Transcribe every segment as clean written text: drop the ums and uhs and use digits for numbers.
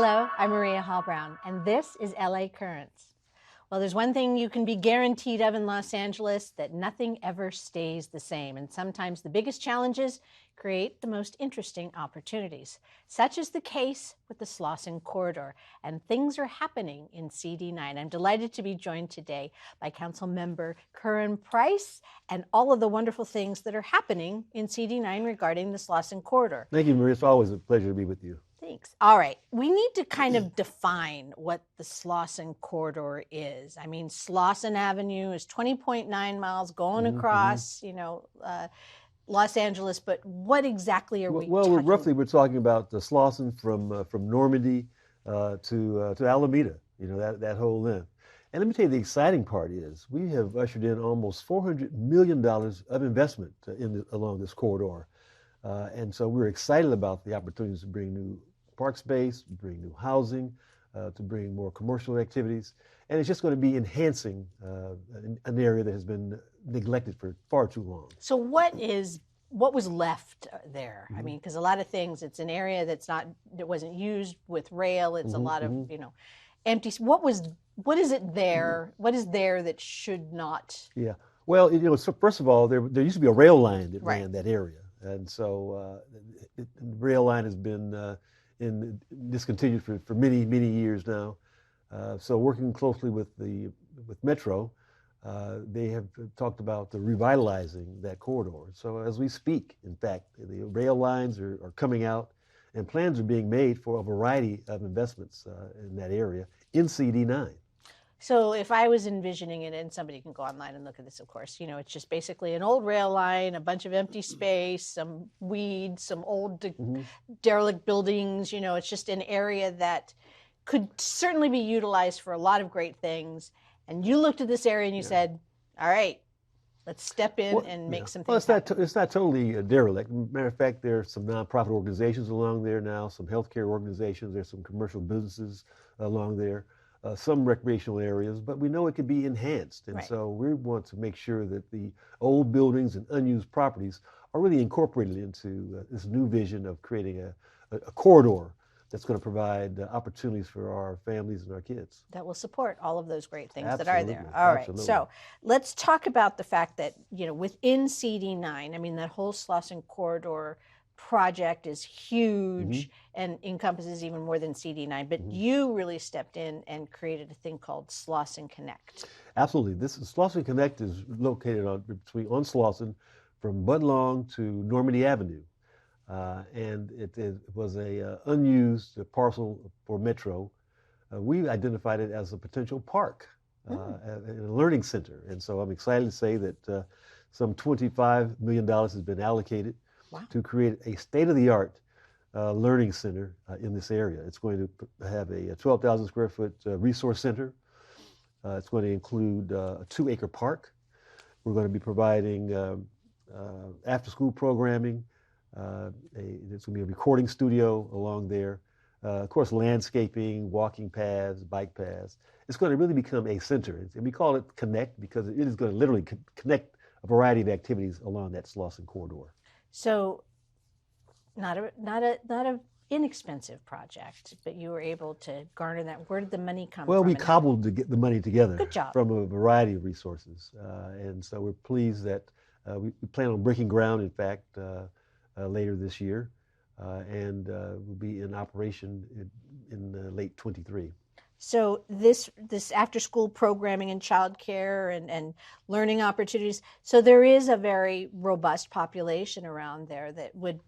Hello, I'm Maria Hall Brown, and this is LA Currents. Well, there's one thing you can be guaranteed of in Los Angeles, that nothing ever stays the same. And sometimes the biggest challenges create the most interesting opportunities. Such is the case with the Slauson Corridor, and things are happening in CD9. I'm delighted to be joined today by Councilmember Curren Price and all of the wonderful things that are happening in CD9 regarding the Slauson Corridor. Thank you, Maria. It's always a pleasure to be with you. Thanks. All right. We need to kind of define what the Slauson Corridor is. I mean, Slauson Avenue is 20.9 miles going across, Los Angeles, but what exactly are we talking about? Well, roughly we're talking about the Slauson from Normandy to Alameda, that whole length. And let me tell you, the exciting part is we have ushered in almost $400 million of investment along this corridor. And so we're excited about the opportunities to bring new park space, bring new housing, to bring more commercial activities. And it's just going to be enhancing an area that has been neglected for far too long. So what was left there? I mean, because a lot of things, it's an area that wasn't used with rail. It's a lot of, empty. What is it there? What is there that should not? Yeah. Well, so first of all, there used to be a rail line that ran that area. And so the rail line has been discontinued for many, many years now. So working closely with Metro, they have talked about revitalizing that corridor. So as we speak, in fact, the rail lines are coming out, and plans are being made for a variety of investments in that area in CD9. So if I was envisioning it, and somebody can go online and look at this, of course, it's just basically an old rail line, a bunch of empty space, some weeds, some old derelict buildings. It's just an area that could certainly be utilized for a lot of great things. And you looked at this area and you said, all right, let's step in and make some things happen. It's not totally derelict. Matter of fact, there are some nonprofit organizations along there now, some healthcare organizations, there's some commercial businesses along there. Some recreational areas, but we know it could be enhanced. And so we want to make sure that the old buildings and unused properties are really incorporated into this new vision of creating a corridor that's going to provide opportunities for our families and our kids. That will support all of those great things Absolutely. that are there. All right. Absolutely. So let's talk about the fact that, within CD9, I mean, that whole Slauson Corridor project is huge and encompasses even more than CD9, but you really stepped in and created a thing called Slauson Connect. Absolutely. Slauson Connect is located on Slauson from Budlong to Normandy Avenue. And it was a unused parcel for Metro. We identified it as a potential park, and a learning center. And so I'm excited to say that some $25 million has been allocated to create a state-of-the-art learning center in this area. It's going to have a 12,000 square foot resource center. It's going to include a 2-acre park. We're going to be providing after-school programming. There's going to be a recording studio along there. Of course, landscaping, walking paths, bike paths. It's going to really become a center. And we call it Connect because it is going to literally connect a variety of activities along that Slauson corridor. So, not a inexpensive project, but you were able to garner that. Where did the money come from? Well, we cobbled to get the money together. Good job. From a variety of resources, and so we're pleased that we plan on breaking ground. In fact, later this year, and will be in operation in late 23. So this after-school programming and childcare and learning opportunities. So there is a very robust population around there that would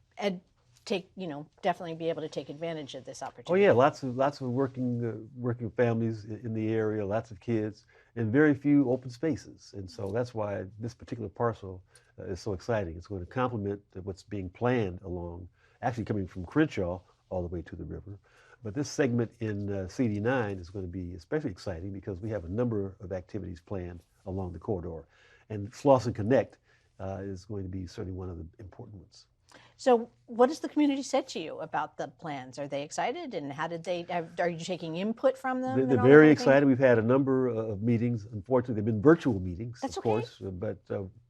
definitely be able to take advantage of this opportunity. Oh yeah, lots of working families in the area, lots of kids, and very few open spaces. And so that's why this particular parcel is so exciting. It's going to complement what's being planned along, actually coming from Crenshaw all the way to the river. But this segment in CD9 is going to be especially exciting because we have a number of activities planned along the corridor. And Slauson Connect is going to be certainly one of the important ones. So what has the community said to you about the plans? Are they excited? And how did are you taking input from them? They're very excited. We've had a number of meetings. Unfortunately, they've been virtual meetings, That's of course. But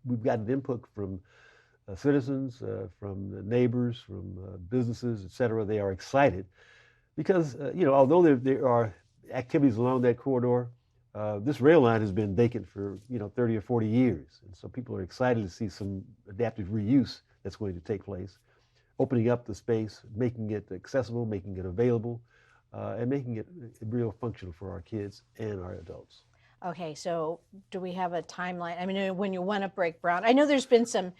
we've gotten input from citizens, from neighbors, from businesses, et cetera. They are excited Because, although there are activities along that corridor, this rail line has been vacant for, 30 or 40 years. And so people are excited to see some adaptive reuse that's going to take place, opening up the space, making it accessible, making it available, and making it real functional for our kids and our adults. Okay, so do we have a timeline? I mean, when you want to break ground, I know there's been some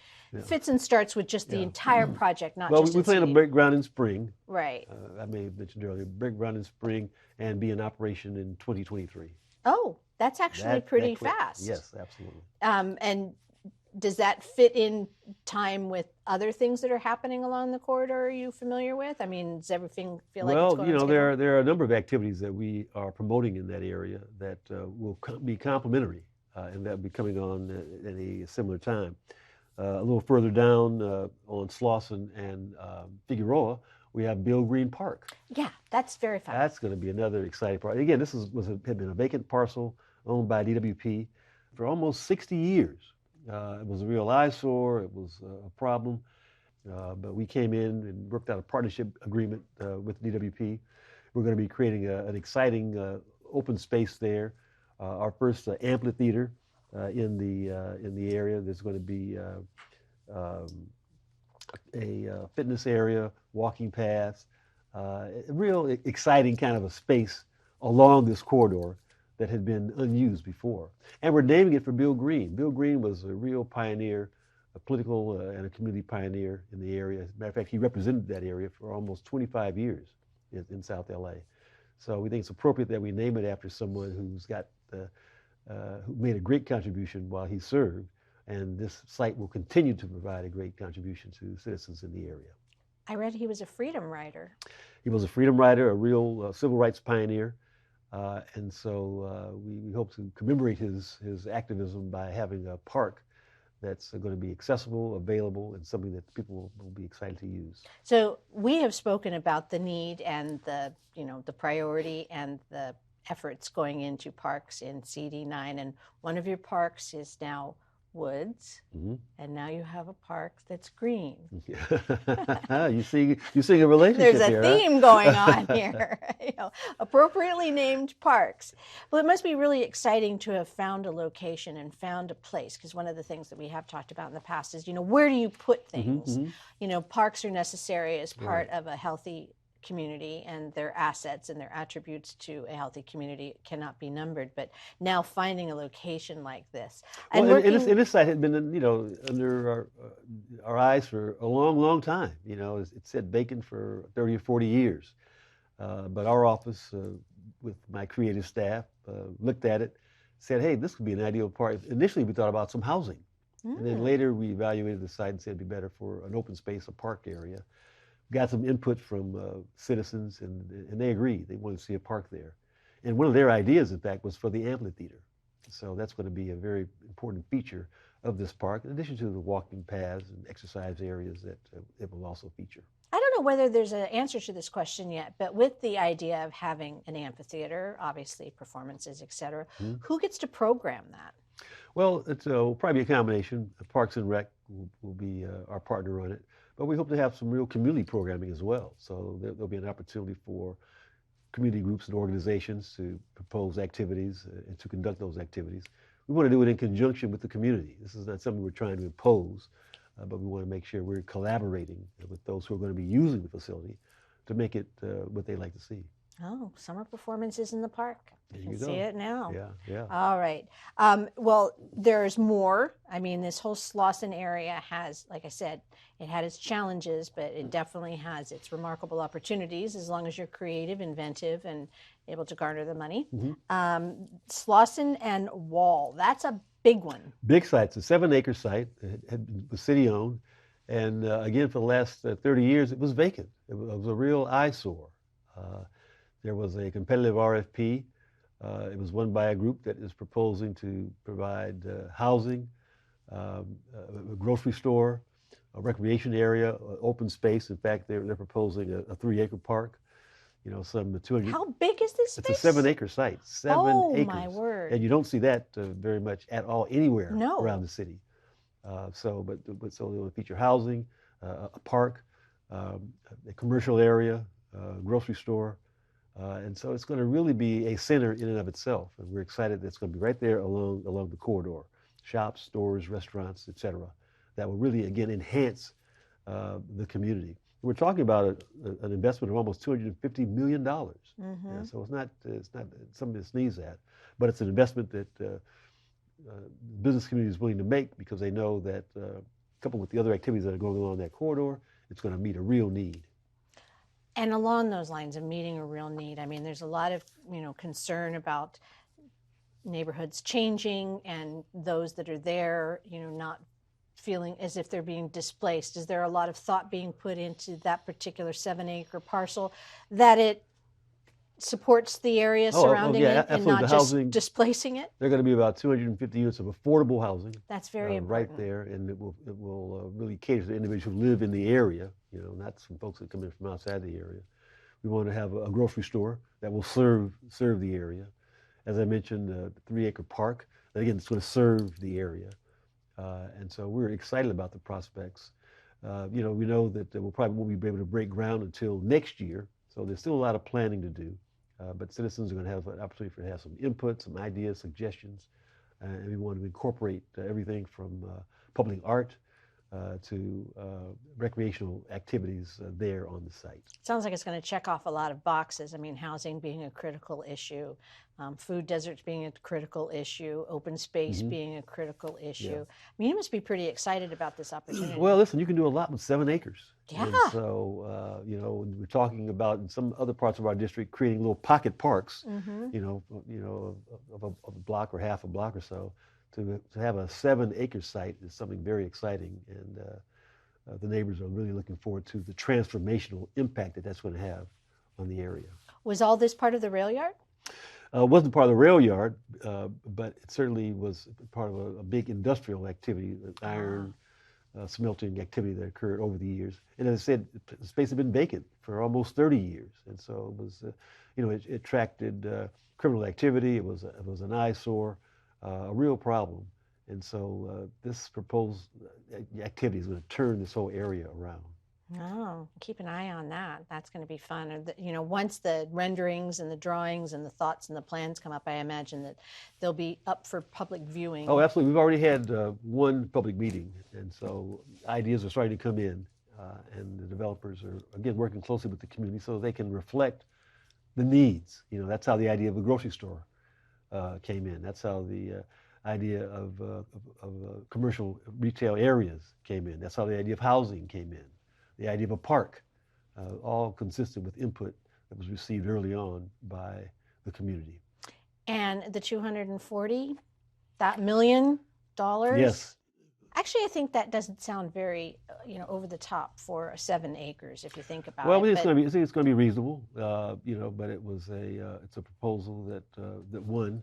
fits and starts with just the entire project, not Well, just we plan to CD. break ground in spring. Right. I may have mentioned earlier, break ground in spring and be in operation in 2023. Oh, that's actually pretty fast. Yes, absolutely. And does that fit in time with other things that are happening along the corridor? Are you familiar with? I mean, does everything feel like it's going on schedule? there are a number of activities that we are promoting in that area that will be complementary, and that will be coming on at a similar time. A little further down on Slauson and Figueroa, we have Bill Green Park. Yeah, that's very fun. That's going to be another exciting part. Again, this had been a vacant parcel owned by DWP for almost 60 years. It was a real eyesore. It was a problem. But we came in and worked out a partnership agreement with DWP. We're going to be creating an exciting open space there. Our first amphitheater in the area. There's going to be a fitness area, walking paths, a real exciting kind of a space along this corridor that had been unused before. And we're naming it for Bill Green. Bill Green was a real pioneer, a political and a community pioneer in the area. As a matter of fact, he represented that area for almost 25 years in South LA. So we think it's appropriate that we name it after someone who made a great contribution while he served. And this site will continue to provide a great contribution to citizens in the area. I read he was a freedom rider. He was a freedom rider, a real civil rights pioneer. And so we hope to commemorate his activism by having a park that's going to be accessible, available, and something that people will be excited to use. So we have spoken about the need and the priority and the efforts going into parks in CD9, and one of your parks is now woods, and now you have a park that's green. You see a relationship There's a here, theme going on here. Appropriately named parks. Well, it must be really exciting to have found a location and found a place, because one of the things that we have talked about in the past is, where do you put things? Parks are necessary as part of a healthy community, and their assets and their attributes to a healthy community cannot be numbered. But now finding a location like this, and this site had been, under our eyes for a long, long time. It sat vacant for 30 or 40 years. But our office, with my creative staff, looked at it, said, "Hey, this could be an ideal park." Initially, we thought about some housing, and then later we evaluated the site and said it'd be better for an open space, a park area. Got some input from citizens, and they agreed. They wanted to see a park there. And one of their ideas, in fact, was for the amphitheater. So that's going to be a very important feature of this park, in addition to the walking paths and exercise areas that it will also feature. I don't know whether there's an answer to this question yet, but with the idea of having an amphitheater, obviously performances, et cetera, who gets to program that? Well, it'll probably be a combination. Parks and Rec will be our partner on it. But we hope to have some real community programming as well. So there'll be an opportunity for community groups and organizations to propose activities and to conduct those activities. We want to do it in conjunction with the community. This is not something we're trying to impose, but we want to make sure we're collaborating with those who are going to be using the facility to make it what they like to see. Oh, summer performances in the park. There You can you go. see it now. Yeah. All right. Well, there's more. I mean, this whole Slauson area has, like I said, it had its challenges, but it definitely has its remarkable opportunities as long as you're creative, inventive, and able to garner the money. Slauson and Wall, that's a big one. Big site. It's a 7-acre site. It was city-owned. And again, for the last 30 years, it was vacant. It was a real eyesore. There was a competitive RFP. It was won by a group that is proposing to provide housing, a grocery store, a recreation area, open space. In fact, they're proposing a 3-acre park. Some 200. How big is this space? It's a 7-acre site. 7 acres. Oh my word! And you don't see that very much at all anywhere No. around the city. So it'll feature housing, a park, a commercial area, grocery store, And so it's going to really be a center in and of itself. And we're excited that it's going to be right there along the corridor. Shops, stores, restaurants, etc. That will really, again, enhance the community. We're talking about an investment of almost $250 million. Yeah, so it's not something to sneeze at, but it's an investment that the business community is willing to make because they know that, coupled with the other activities that are going on in that corridor, it's going to meet a real need. And along those lines of meeting a real need, I mean, there's a lot of concern about neighborhoods changing and those that are there, not feeling as if they're being displaced. Is there a lot of thought being put into that particular 7-acre parcel that it supports the area surrounding it and not just displacing it? There are going to be about 250 units of affordable housing. That's very important. Right there, and it will really cater to the individuals who live in the area, not some folks that come in from outside the area. We want to have a grocery store that will serve the area. As I mentioned, the 3-acre park, again, it's going to serve the area. And so we're excited about the prospects. We know that we'll probably won't be able to break ground until next year, so there's still a lot of planning to do. But citizens are going to have an opportunity to have some input, some ideas, suggestions, and we want to incorporate everything from public art to recreational activities there on the site. Sounds like it's going to check off a lot of boxes. I mean, housing being a critical issue, food deserts being a critical issue, open space being a critical issue. Yeah. I mean, you must be pretty excited about this opportunity. Well, listen, you can do a lot with 7 acres. Yeah. And so, we're talking about in some other parts of our district creating little pocket parks, of a block or half a block or so. To have a 7-acre site is something very exciting, and the neighbors are really looking forward to the transformational impact that that's going to have on the area. Was all this part of the rail yard? It wasn't part of the rail yard, but it certainly was part of a big industrial activity, iron smelting activity that occurred over the years. And as I said, the space had been vacant for almost 30 years, and so it was, it attracted criminal activity. It was an eyesore. A real problem, and so this proposed activity is going to turn this whole area around. Oh, keep an eye on that. That's going to be fun. Once the renderings and the drawings and the thoughts and the plans come up, I imagine that they'll be up for public viewing. Oh, absolutely. We've already had one public meeting, and so ideas are starting to come in, and the developers are, again, working closely with the community so they can reflect the needs. That's how the idea of a grocery store came in. That's how the idea of commercial retail areas came in. That's how the idea of housing came in. The idea of a park, all consistent with input that was received early on by the community. And the $240 million? Yes. Actually, I think that doesn't sound very, over the top for 7 acres if you think about it. Well, I think it's going to be reasonable, but it was it's a proposal that won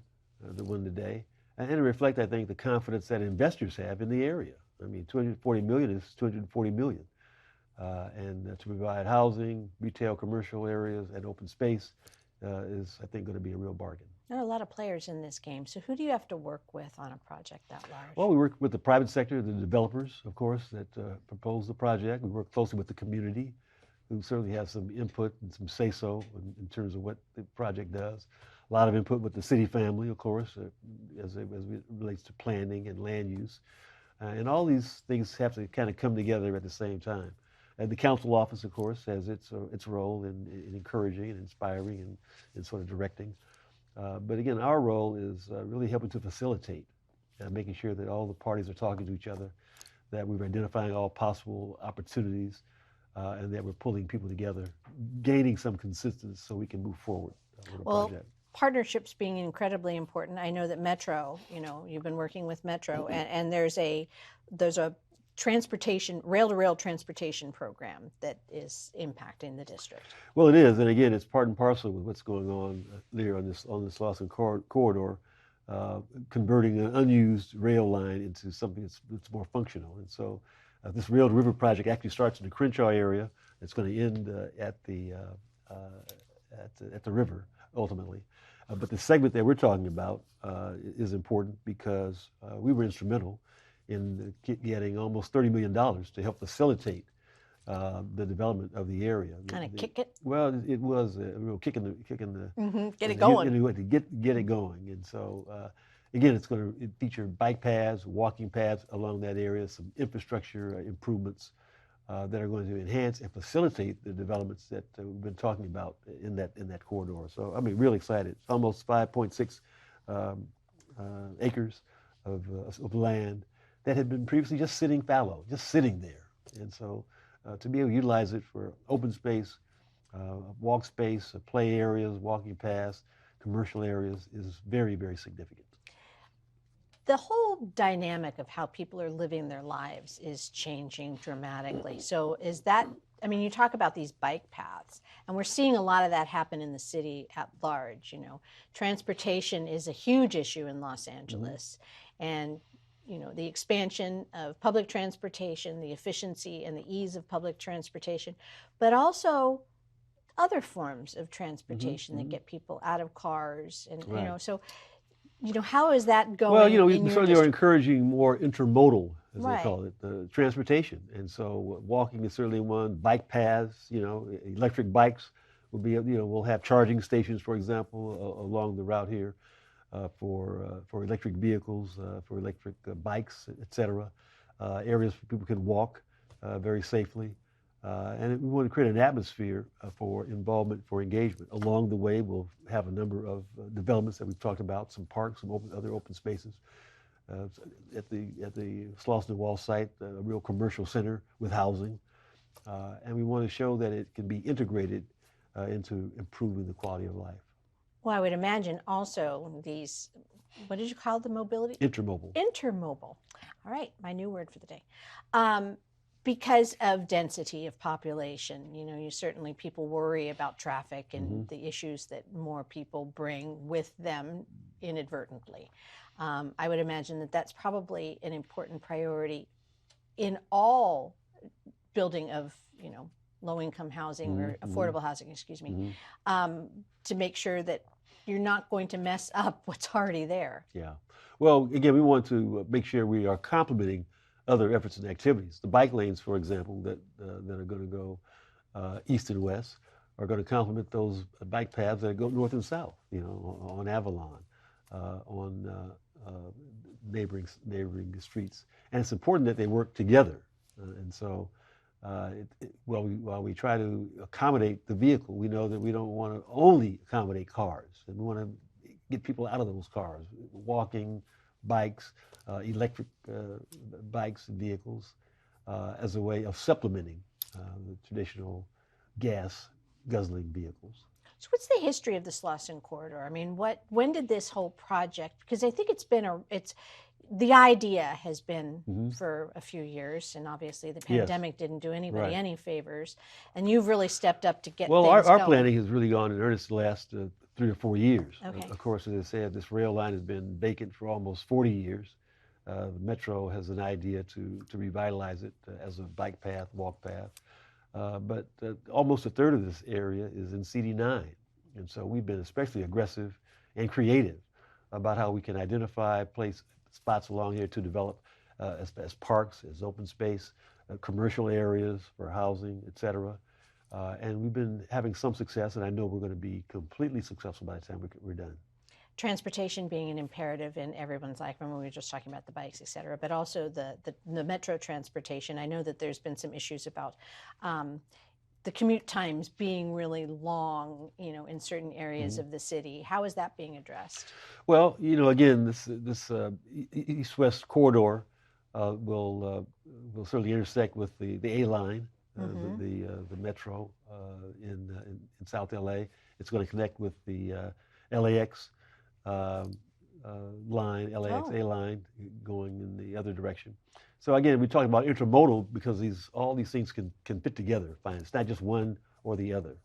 today, and it reflects, I think, the confidence that investors have in the area. I mean, $240 million is $240 million, and to provide housing, retail, commercial areas, and open space is, I think, going to be a real bargain. There are a lot of players in this game, so who do you have to work with on a project that large? Well, we work with the private sector, the developers, of course, that propose the project. We work closely with the community, who certainly have some input and some say-so in terms of what the project does. A lot of input with the city family, of course, as it relates to planning and land use. And all these things have to kind of come together at the same time. And the council office, of course, has its role in encouraging and inspiring and sort of directing. But again, our role is really helping to facilitate, making sure that all the parties are talking to each other, that we're identifying all possible opportunities, and that we're pulling people together, gaining some consistency so we can move forward with the project. Partnerships being incredibly important. I know that Metro, you've been working with Metro, and there's a rail-to-rail transportation program that is impacting the district. Well, it is, and again, it's part and parcel with what's going on there on this Slauson Corridor, converting an unused rail line into something that's more functional. And so, this rail to river project actually starts in the Crenshaw area. It's going to end at the river ultimately. But the segment that we're talking about is important because we were instrumental in getting almost $30 million to help facilitate the development of the area. Kind of kick it. Well, it was a real kick in the Get it going. to get it going. And so again, it's going to feature bike paths, walking paths along that area, some infrastructure improvements that are going to enhance and facilitate the developments that we've been talking about in that corridor. So I mean, really excited. It's almost 5.6 acres of land that had been previously just sitting fallow, just sitting there. And so to be able to utilize it for open space, walk space, play areas, walking paths, commercial areas is very, very significant. The whole dynamic of how people are living their lives is changing dramatically. So is that, I mean, you talk about these bike paths, and we're seeing a lot of that happen in the city at large. You know, transportation is a huge issue in Los Angeles. And you know, the expansion of public transportation, the efficiency and the ease of public transportation, but also other forms of transportation that get people out of cars. And, you know, so, you know, how is that going? Well, you know, we certainly are encouraging more intermodal, as they call it, transportation. And so walking is certainly one, bike paths, you know, electric bikes will be, you know, we'll have charging stations, for example, along the route here. For electric vehicles, for electric bikes, et cetera, areas where people can walk very safely. And we want to create an atmosphere for involvement, for engagement. Along the way, we'll have a number of developments that we've talked about, some parks, some other open spaces. At the Slauson Wall site, a real commercial center with housing. And we want to show that it can be integrated into improving the quality of life. Well, I would imagine also these, what did you call the mobility? Intermobile. Intermobile. All right, my new word for the day. Because of density of population, you know, you certainly, people worry about traffic and the issues that more people bring with them inadvertently. I would imagine that that's probably an important priority in all building of, you know, low-income housing or affordable housing, excuse me, to make sure that you're not going to mess up what's already there. Yeah. Well, again, we want to make sure we are complementing other efforts and activities. The bike lanes, for example, that are going to go east and west are going to complement those bike paths that go north and south, you know, on Avalon, on neighboring streets. And it's important that they work together. And so while we try to accommodate the vehicle, we know that we don't want to only accommodate cars, and we want to get people out of those cars, walking, bikes, electric bikes and vehicles, as a way of supplementing the traditional gas guzzling vehicles. So what's the history of the Slauson Corridor? I mean, when did this whole project, because I think the idea has been for a few years, and obviously the pandemic didn't do anybody any favors, and you've really stepped up to get things our going. planning has really gone in earnest the last 3 or 4 years. Okay. Of course, as I said, this rail line has been vacant for almost 40 years. The Metro has an idea to revitalize it as a bike path, walk path. But almost a third of this area is in CD9. And so we've been especially aggressive and creative about how we can identify spots along here to develop as parks, as open space, commercial areas for housing, et cetera. And we've been having some success, and I know we're going to be completely successful by the time we're done. Transportation being an imperative in everyone's life. Remember, we were just talking about the bikes, et cetera, but also the metro transportation. I know that there's been some issues about the commute times being really long, you know, in certain areas of the city. How is that being addressed? Well, you know, again, this east-west corridor will certainly intersect with the A line, the metro in South LA. It's going to connect with the LAX line, LAX A line, going in the other direction. So again, we talk about intermodal because all these things can fit together. Fine, it's not just one or the other.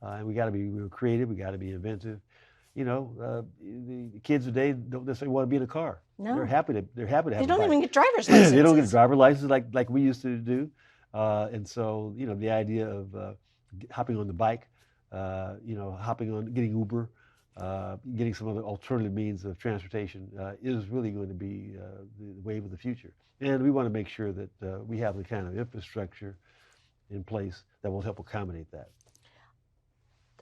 And we got to be real creative. We got to be inventive. You know, the kids today don't necessarily want to be in a car. No. They're happy to have. They a don't bike. even get driver's licenses. They don't get a driver's license like we used to do. And so, you know, the idea of hopping on the bike, you know, getting Uber, getting some other alternative means of transportation is really going to be the wave of the future. And we want to make sure that we have the kind of infrastructure in place that will help accommodate that.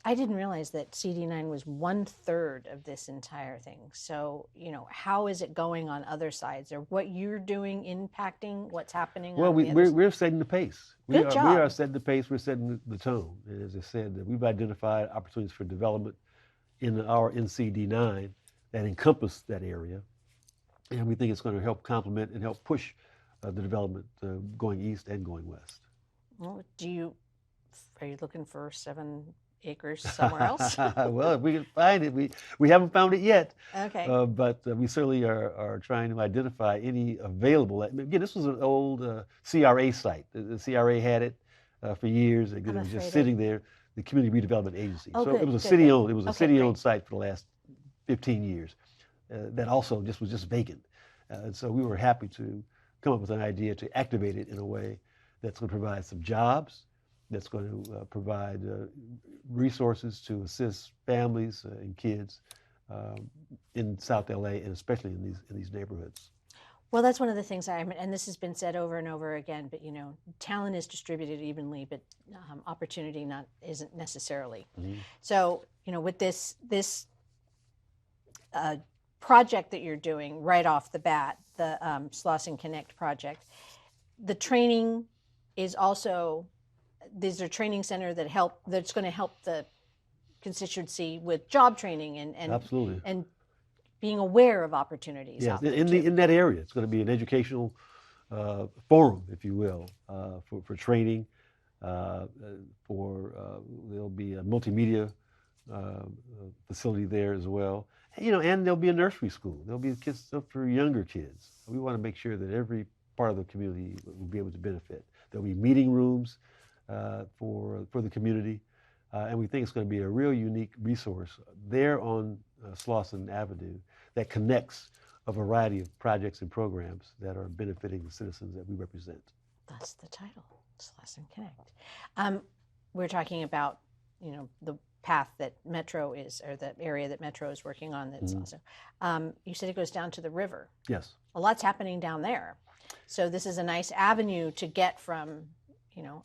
I didn't realize that CD9 was 1/3 of this entire thing. So, how is it going on other sides, or what you're doing impacting what's happening Well, on the other side? we're setting the pace. Good We job. are setting the pace. We're setting the tone. And as I said, we've identified opportunities for development in our NCD9 that encompass that area, and we think it's going to help complement and help push the development going east and going west. Well, are you looking for 7 acres somewhere else? Well, if we can find it, we haven't found it yet. Okay. But we certainly are trying to identify any available. Again, this was an old CRA site. The CRA had it for years. It was just sitting there. The Community Redevelopment Agency. Oh, so good, it was a good, city-owned. good. It was a Okay, city-owned great. site for the last 15 years. That also was just vacant. And so we were happy to come up with an idea to activate it in a way that's going to provide some jobs, that's going to provide resources to assist families and kids in South LA, and especially in these neighborhoods. Well, that's one of the things and this has been said over and over again, but talent is distributed evenly, but opportunity isn't necessarily. Mm-hmm. So, with this project that you're doing right off the bat, the Slauson Connect project, the training is also, these are training center that's going to help the constituency with job training and Absolutely. and being aware of opportunities. Yes, out there in that area, it's going to be an educational forum, if you will, for training. There'll be a multimedia facility there as well. And there'll be a nursery school. There'll be kids for younger kids. We want to make sure that every part of the community will be able to benefit. There'll be meeting rooms for the community, and we think it's going to be a real unique resource there on Slauson Avenue that connects a variety of projects and programs that are benefiting the citizens that we represent. That's the title, Slauson Connect. We're talking about, the path that Metro is, or the area that Metro is working on. That's also, you said it goes down to the river. Yes. A lot's happening down there. So this is a nice avenue to get from,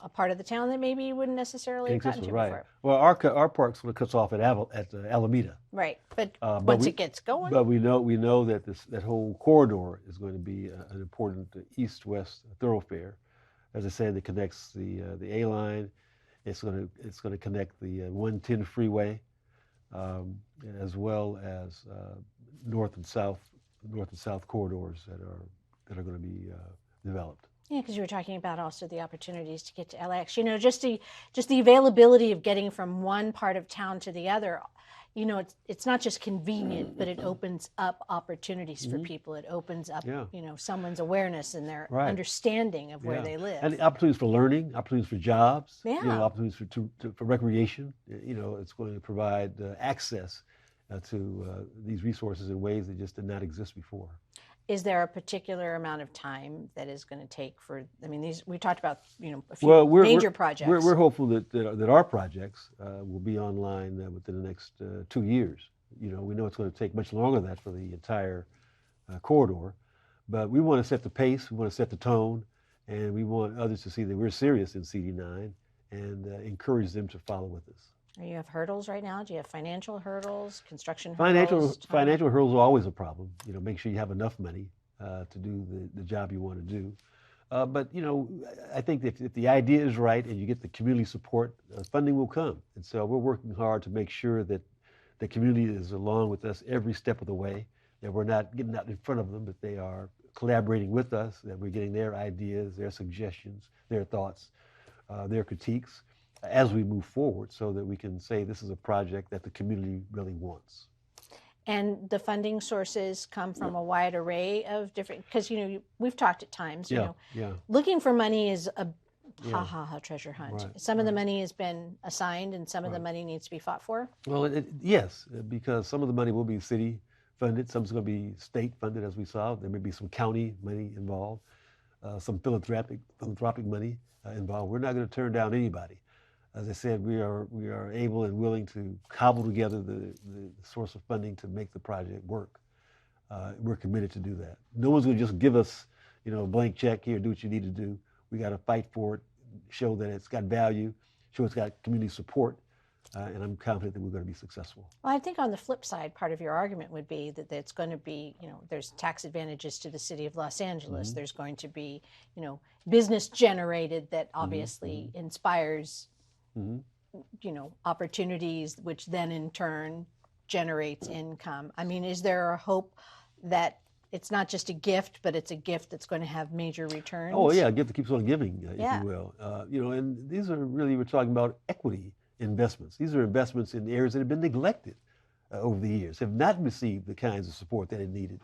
a part of the town that maybe you wouldn't necessarily have gotten to before. Well, our park's going to cut off at Alameda. Right, but once it gets going. But we know that that whole corridor is going to be an important east-west thoroughfare. As I said, it connects the A line. It's going to connect the 110 freeway, as well as north and south corridors that are going to be developed. Yeah, because you were talking about also the opportunities to get to LAX. Just the availability of getting from one part of town to the other. It's not just convenient, but it opens up opportunities for people. It opens up, someone's awareness and their understanding of where they live. And opportunities for learning, opportunities for jobs, opportunities for recreation. It's going to provide access to these resources in ways that just did not exist before. Is there a particular amount of time that is going to take for? We talked about a few major projects. We're hopeful that our projects will be online within the next 2 years. We know it's going to take much longer than that for the entire corridor, but we want to set the pace, we want to set the tone, and we want others to see that we're serious in CD9 and encourage them to follow with us. Do you have hurdles right now? Do you have financial hurdles, construction hurdles? Financial hurdles are always a problem. Make sure you have enough money to do the job you want to do. But I think if the idea is right and you get the community support, funding will come. And so we're working hard to make sure that the community is along with us every step of the way, that we're not getting out in front of them, but they are collaborating with us, that we're getting their ideas, their suggestions, their thoughts, their critiques, as we move forward, so that we can say this is a project that the community really wants. And the funding sources come from a wide array of different, because we've talked at times, looking for money is a treasure hunt. Right, some of the money has been assigned and some of the money needs to be fought for. Well, yes, because some of the money will be city funded, some's going to be state funded, as we saw. There may be some county money involved, some philanthropic money involved. We're not going to turn down anybody. As I said, we are able and willing to cobble together the source of funding to make the project work. We're committed to do that. No one's going to just give us, a blank check here, do what you need to do. We got to fight for it, show that it's got value, show it's got community support, and I'm confident that we're going to be successful. Well, I think on the flip side, part of your argument would be that it's going to be, there's tax advantages to the city of Los Angeles. There's going to be, business generated that obviously inspires, opportunities, which then in turn generates income. I mean, is there a hope that it's not just a gift, but it's a gift that's going to have major returns? Oh yeah, a gift that keeps on giving, if Yeah. you will. And these are really, we're talking about equity investments. These are investments in areas that have been neglected over the years, have not received the kinds of support that it needed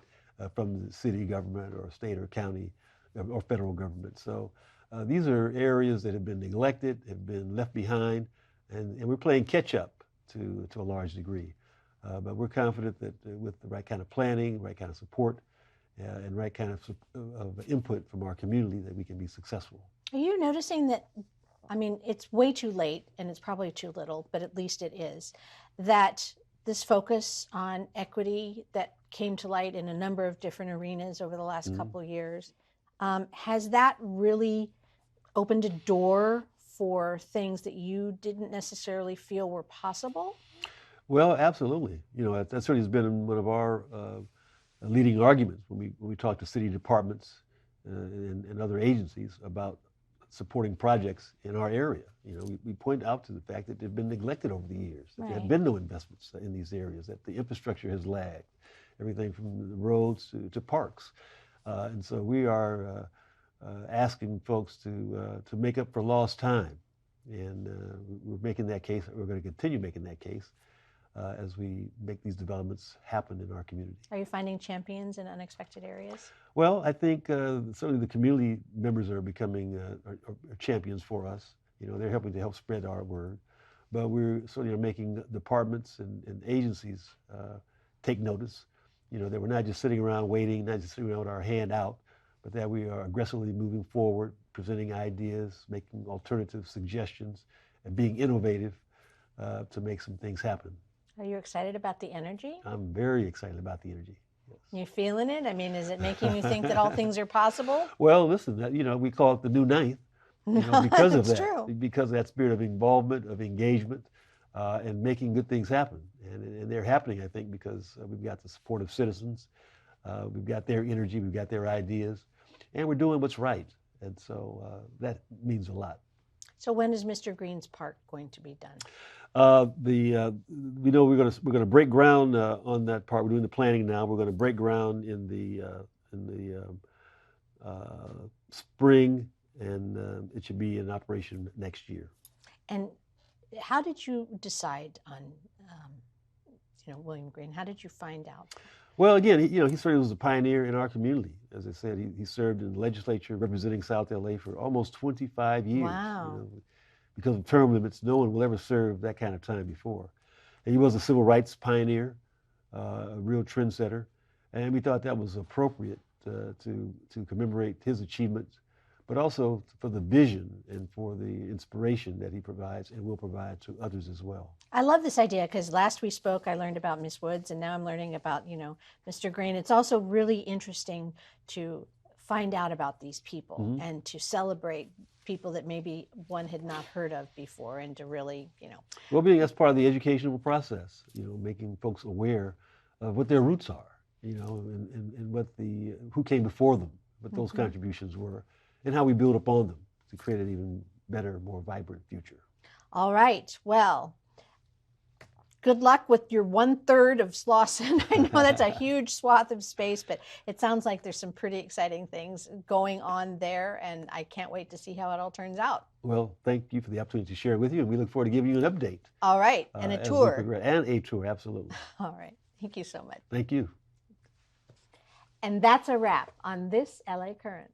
from the city government or state or county or federal government. So these are areas that have been neglected, have been left behind, and we're playing catch up to a large degree. But we're confident that with the right kind of planning, right kind of support, and right kind of input from our community, that we can be successful. Are you noticing that, I mean, it's way too late and it's probably too little, but at least it is, that this focus on equity that came to light in a number of different arenas over the last couple of years, has that really opened a door for things that you didn't necessarily feel were possible? Well, absolutely. That certainly has been one of our leading arguments when we talk to city departments and other agencies about supporting projects in our area. We point out to the fact that they've been neglected over the years, that there have been no investments in these areas, that the infrastructure has lagged, everything from the roads to parks. And so we are asking folks to make up for lost time. And we're making that case. We're going to continue making that case as we make these developments happen in our community. Are you finding champions in unexpected areas? Well, I think certainly the community members are becoming are champions for us. They're helping to help spread our word. But we're certainly making departments and agencies take notice. That we're not just sitting around waiting, not just sitting around with our hand out, but that we are aggressively moving forward, presenting ideas, making alternative suggestions, and being innovative to make some things happen. Are you excited about the energy? I'm very excited about the energy. Yes. You feeling it? I mean, is it making you think that all things are possible? Well, listen, we call it the new ninth, because of that, true. because of that spirit of involvement, of engagement, and making good things happen. And they're happening, I think, because we've got the support of citizens, we've got their energy, we've got their ideas, and we're doing what's right. And so that means a lot. So when is Mr. Green's Park going to be done? We know we're going to break ground on that part. We're doing the planning now. We're going to break ground in the spring, and it should be in operation next year. And how did you decide on, William Green? How did you find out? Well, again, he certainly was a pioneer in our community. As I said, he served in the legislature representing South LA for almost 25 years. Wow. Because of term limits, no one will ever serve that kind of time before. And he was a civil rights pioneer, a real trendsetter, and we thought that was appropriate to commemorate his achievements, but also for the vision and for the inspiration that he provides and will provide to others as well. I love this idea because last we spoke, I learned about Miss Woods, and now I'm learning about, Mr. Green. It's also really interesting to find out about these people and to celebrate people that maybe one had not heard of before, and to really, Well, that's part of the educational process, making folks aware of what their roots are, and what who came before them, what those contributions were, and how we build upon them to create an even better, more vibrant future. All right. Well, good luck with your 1/3 of Slauson. I know that's a huge swath of space, but it sounds like there's some pretty exciting things going on there, and I can't wait to see how it all turns out. Well, thank you for the opportunity to share it with you, and we look forward to giving you an update. All right, and a tour. And a tour, absolutely. All right. Thank you so much. Thank you. And that's a wrap on this LA Currents.